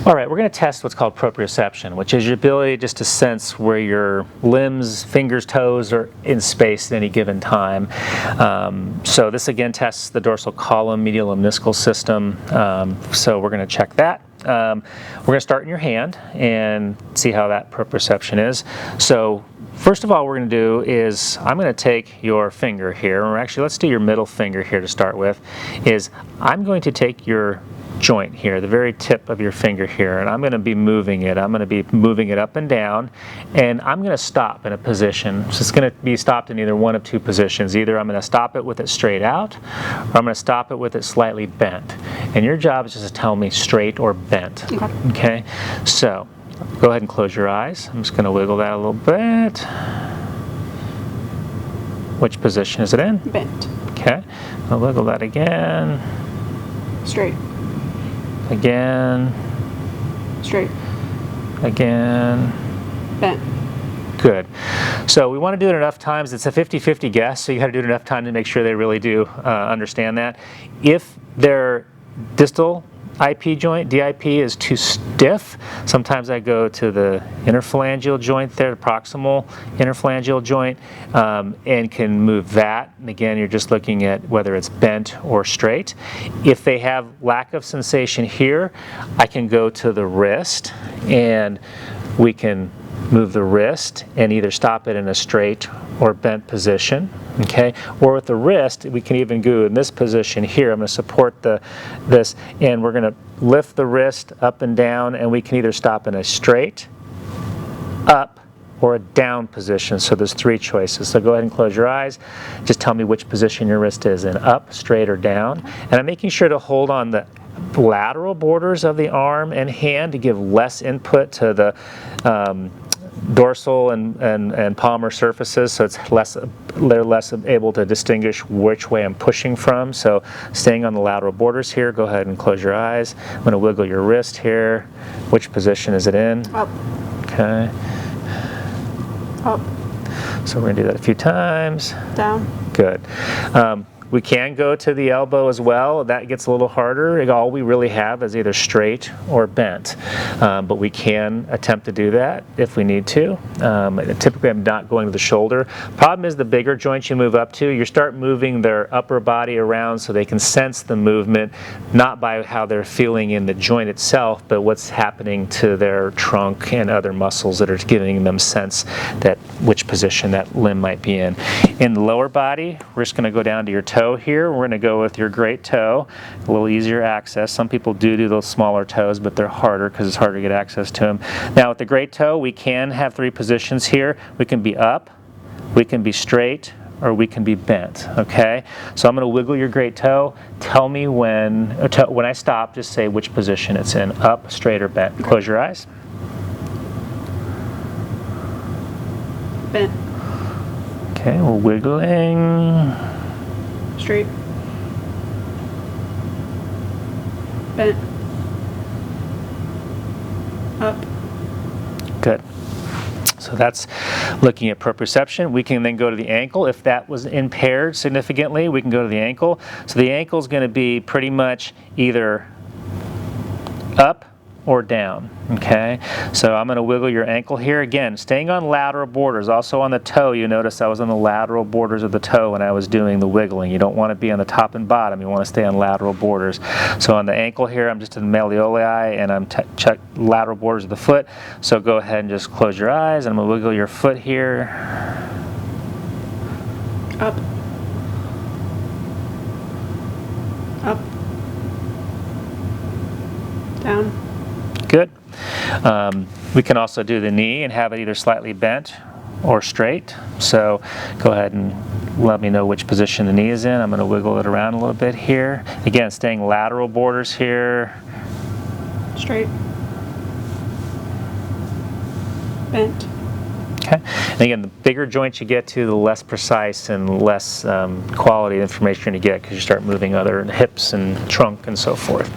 All right, we're going to test what's called proprioception, which is your ability just to sense where your limbs, fingers, toes are in space at any given time. So this again tests the dorsal column, medial lemniscal system. So we're going to check that. We're going to start in your hand and see how that proprioception is. So first of all, what we're going to do is I'm going to take your finger here, or actually let's do your middle finger here to start with, is I'm going to take your joint here, the very tip of your finger here, and I'm going to be moving it. I'm going to be moving it up and down, and I'm going to stop in a position. So it's going to be stopped in either one of two positions. Either I'm going to stop it with it straight out, or I'm going to stop it with it slightly bent. And your job is just to tell me straight or bent. Okay? So go ahead and close your eyes. I'm just going to wiggle that a little bit. Which position is it in? Bent. Okay. I'll wiggle that again. Straight. Again. Straight. Again. Bent. Good. So we want to do it enough times. It's a 50-50 guess, so you got to do it enough time to make sure they really do understand that. If their distal IP joint, DIP, is too stiff, sometimes I go to the interphalangeal joint there, the proximal interphalangeal joint, and can move that. And again, you're just looking at whether it's bent or straight. If they have lack of sensation here, I can go to the wrist, and we can move the wrist and either stop it in a straight or bent position, okay? Or with the wrist, we can even go in this position here. I'm going to support this, and we're going to lift the wrist up and down, and we can either stop in a straight, up, or a down position. So there's three choices. So go ahead and close your eyes. Just tell me which position your wrist is in, up, straight, or down. And I'm making sure to hold on the lateral borders of the arm and hand to give less input to the dorsal and palmar surfaces, so it's they're less able to distinguish which way I'm pushing from. So staying on the lateral borders here, go ahead and close your eyes. I'm going to wiggle your wrist here. Which position is it in? Up. Okay. Up. So we're going to do that a few times. Down. Good. We can go to the elbow as well. That gets a little harder. All we really have is either straight or bent. But we can attempt to do that if we need to. Typically, I'm not going to the shoulder. Problem is the bigger joints you move up to, you start moving their upper body around so they can sense the movement, not by how they're feeling in the joint itself, but what's happening to their trunk and other muscles that are giving them sense that which position that limb might be in. In the lower body, we're just going to go down to your toe here. We're going to go with your great toe, a little easier access. Some people do those smaller toes, but they're harder because it's harder to get access to them. Now with the great toe, we can have three positions here. We can be up, we can be straight, or we can be bent, okay? So I'm going to wiggle your great toe. Tell me when I stop, just say which position it's in, up, straight, or bent. Close your eyes. Bent. Okay, we're wiggling. Straight. Bent. Up. Good. So that's looking at proprioception. We can then go to the ankle. If that was impaired significantly, we can go to the ankle. So the ankle is going to be pretty much either up or down, okay? So I'm going to wiggle your ankle here. Again, staying on lateral borders. Also on the toe, you notice I was on the lateral borders of the toe when I was doing the wiggling. You don't want to be on the top and bottom. You want to stay on lateral borders. So on the ankle here, I'm just in the malleoli, and I'm check lateral borders of the foot. So go ahead and just close your eyes. I'm going to wiggle your foot here. Up. Up. Down. Good. We can also do the knee and have it either slightly bent or straight. So go ahead and let me know which position the knee is in. I'm going to wiggle it around a little bit here. Again, staying lateral borders here. Straight. Bent. Okay. And again, the bigger joints you get to, the less precise and less quality information you get because you start moving other hips and trunk and so forth.